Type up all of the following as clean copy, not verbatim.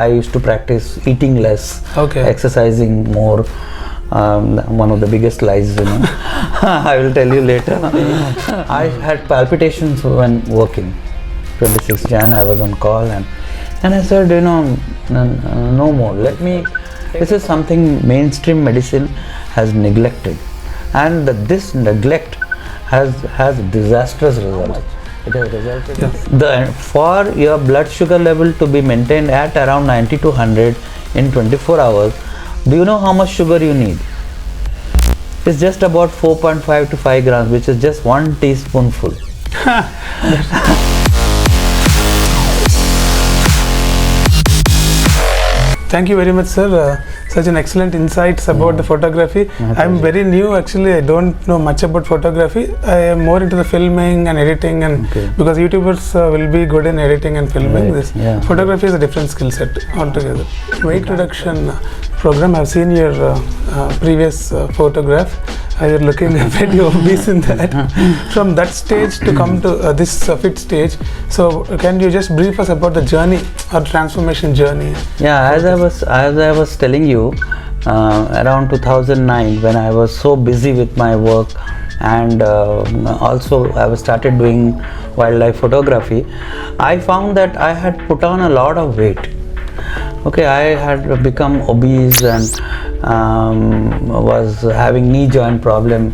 I used to practice eating less, Okay. exercising more. One of the biggest lies, I will tell you later. I had palpitations when working. 26 Jan, I was on call, and I said, no more. This is something mainstream medicine has neglected, and this neglect has disastrous results. It has resulted for your blood sugar level to be maintained at around 90 to 100 in 24 hours. Do you know how much sugar you need? It's just about 4.5 to 5 grams, which is just 1 teaspoonful. Thank you very much, sir. Such an excellent insights about the photography. I'm very new, actually. I don't know much about photography. I am more into the filming and editing, and because YouTubers will be good in editing and filming. Photography is a different skill set altogether. Weight reduction program. I've seen your previous photograph. You're looking very obese in that. From that stage to come to this fit stage. So can you just brief us about the journey or transformation journey? Yeah, as I was telling you, around 2009, when I was so busy with my work, and also I was started doing wildlife photography, I found that I had put on a lot of weight. Okay, I had become obese and was having knee joint problem.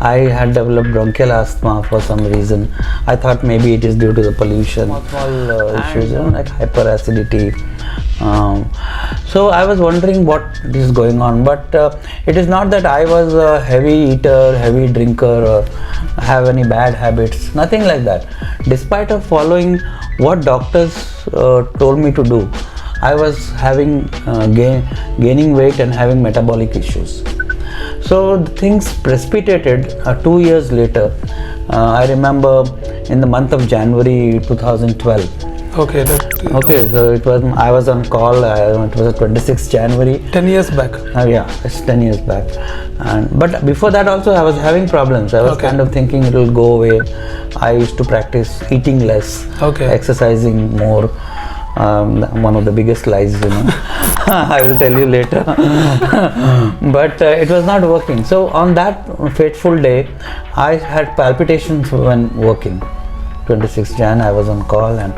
I had developed bronchial asthma for some reason. I thought maybe it is due to the pollution. Small issues, like hyperacidity. So I was wondering what is going on, but it is not that I was a heavy eater, heavy drinker, or have any bad habits, nothing like that. Despite of following what doctors told me to do, I was having gaining weight and having metabolic issues. So the things precipitated 2 years later. I remember in the month of January 2012. Okay. So it was, I was on call. It was 26th January. 10 years back. Yeah, it's 10 years back. But before that also I was having problems. I was kind of thinking it will go away. I used to practice eating less, exercising more. One of the biggest lies, I will tell you later. But it was not working. So on that fateful day, I had palpitations when working. 26 Jan, I was on call, and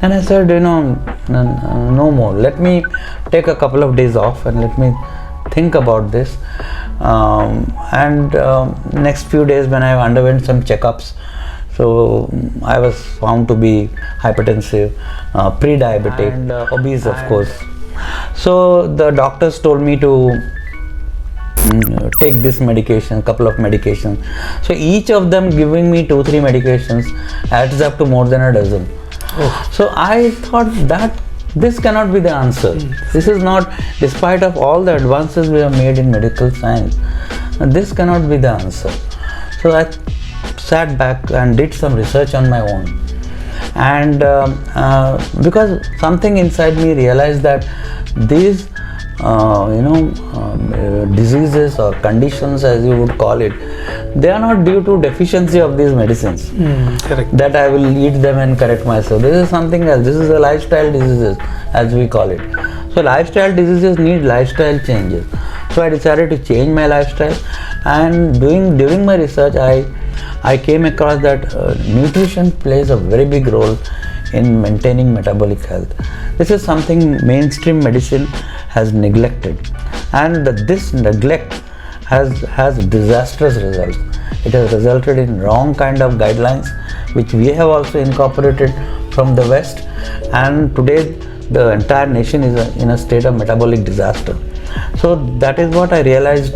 I said, no more. Let me take a couple of days off and let me think about this. Next few days when I underwent some checkups, so I was found to be hypertensive, pre-diabetic, and obese, of course. So the doctors told me to take this medication, a couple of medications. So each of them giving me 2-3 medications adds up to more than a dozen. So I thought that this cannot be the answer. This is not, despite of all the advances we have made in medical science, this cannot be the answer. So I sat back and did some research on my own, and because something inside me realized that these diseases or conditions, as you would call it, they are not due to deficiency of these medicines. Correct. That I will eat them and correct myself. This is something else. This is a lifestyle diseases, as we call it. So lifestyle diseases need lifestyle changes. So I decided to change my lifestyle, and during my research I came across that nutrition plays a very big role in maintaining metabolic health. This is something mainstream medicine has neglected, and this neglect has disastrous results. It has resulted in wrong kind of guidelines, which we have also incorporated from the West, and today the entire nation is in a state of metabolic disaster. So that is what I realized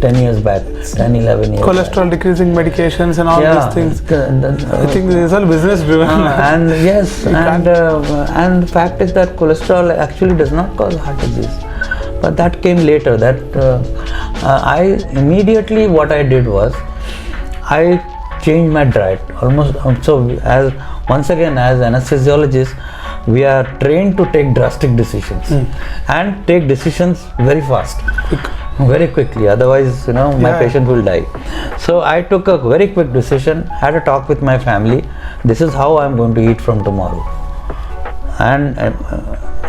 10 years back, 10, 11 years Cholesterol back. decreasing medications and all these things. I think it is all business driven. And yes, and the fact is that cholesterol actually does not cause heart disease. But that came later. That I immediately, what I did was, I changed my diet almost. So as once again, as anesthesiologists, we are trained to take drastic decisions and take decisions very fast, very quickly. Otherwise, my patient will die. So I took a very quick decision, had a talk with my family. This is how I am going to eat from tomorrow. And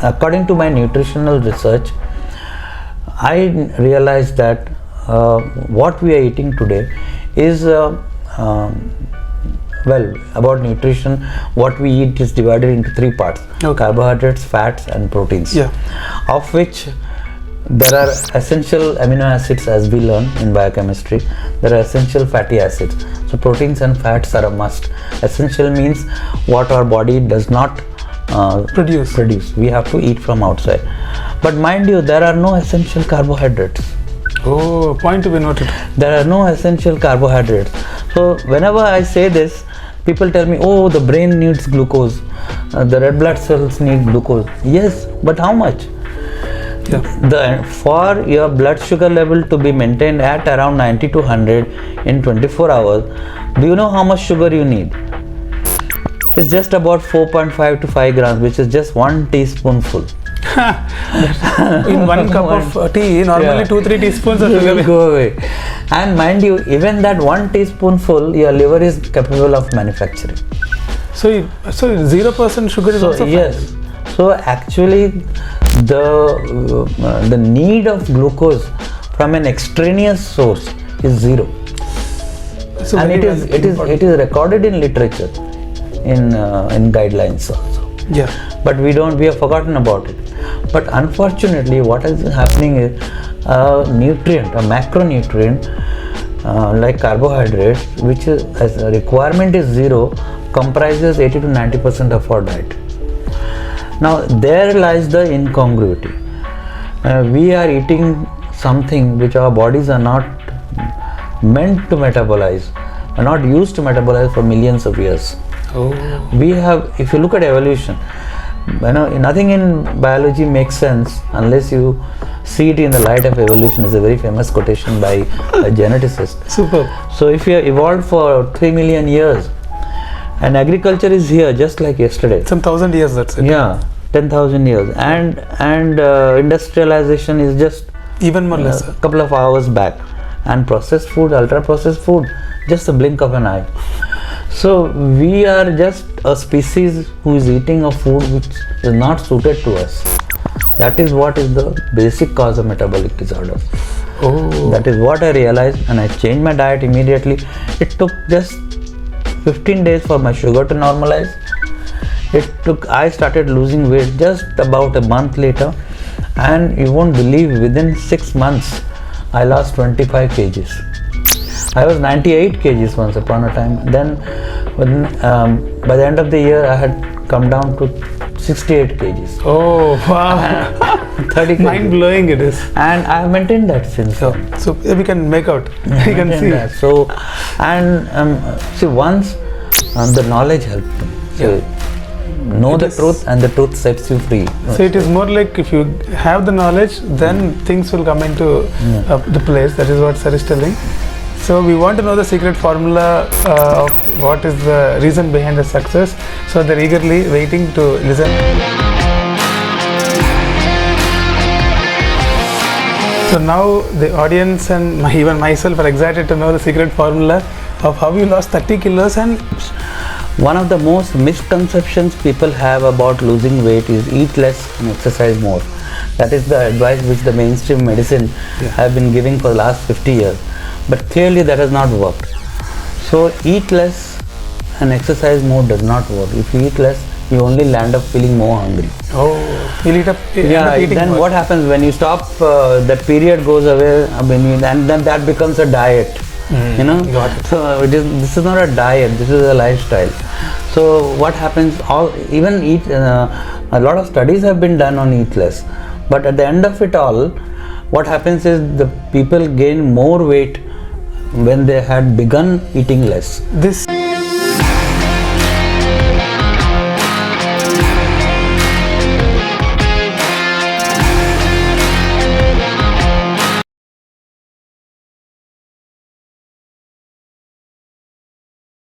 according to my nutritional research, I realized that what we are eating today is well, about nutrition, what we eat is divided into three parts: carbohydrates, fats, and proteins. Yeah. Of which there are essential amino acids, as we learn in biochemistry. There are essential fatty acids. So proteins and fats are a must. Essential means what our body does not produce. We have to eat from outside. But mind you, there are no essential carbohydrates. Oh, point to be noted. There are no essential carbohydrates. So whenever I say this, people tell me, oh, the brain needs glucose, the red blood cells need glucose. Yes, but how much? Yeah. For your blood sugar level to be maintained at around 90 to 100 in 24 hours, do you know how much sugar you need? It's just about 4.5 to 5 grams, which is just 1 teaspoonful. In 1 cup of tea, normally 2-3 teaspoons of sugar will go away. And mind you, even that 1 teaspoonful, your liver is capable of manufacturing. So 0% sugar is also fine. Yes. So actually, the need of glucose from an extraneous source is zero. So and it is recorded in literature, in guidelines also. Yeah. But we have forgotten about it. But unfortunately, what is happening is a macronutrient like carbohydrates, which is, as a requirement is zero, comprises 80 to 90% of our diet. Now there lies the incongruity. We are eating something which our bodies are not meant to metabolize, are not used to metabolize for millions of years. Oh. We have, if you look at evolution, nothing in biology makes sense unless you see it in the light of evolution. Is a very famous quotation by a geneticist. Super. So if you have evolved for 3 million years, and agriculture is here just like yesterday. Some 1,000 years, that's it. Yeah, 10,000 years. And industrialization is just even more lesser. A couple of hours back. And processed food, ultra processed food, just a blink of an eye. So we are just a species who is eating a food which is not suited to us. That is what is the basic cause of metabolic disorders. Oh. That is what I realized, and I changed my diet immediately. It took just 15 days for my sugar to normalize. I started losing weight just about a month later, and you won't believe, within 6 months I lost 25 kgs. I was 98 kgs once upon a time. Then by the end of the year I had come down to 68 kgs. Oh wow. 30 kgs. Mind blowing it is. And I have maintained that since. So we can make out. We can see. That. So, and see, once the knowledge helped me. So, know the truth, and the truth sets you free. So it is more like if you have the knowledge, then things will come into the place. That is what sir is telling. So we want to know the secret formula of what is the reason behind the success. So they're eagerly waiting to listen. So now the audience and even myself are excited to know the secret formula of how you lost 30 kilos. And one of the most misconceptions people have about losing weight is eat less and exercise more. That is the advice which the mainstream medicine have been giving for the last 50 years. But clearly that has not worked. So eat less and exercise more does not work. If you eat less, you only land up feeling more hungry. Oh, you'll end up eating then more. What happens when you stop, that period goes away, and then that becomes a diet. Got it. So this is not a diet, this is a lifestyle. So what happens, a lot of studies have been done on eat less, but at the end of it all, what happens is the people gain more weight when they had begun eating less. This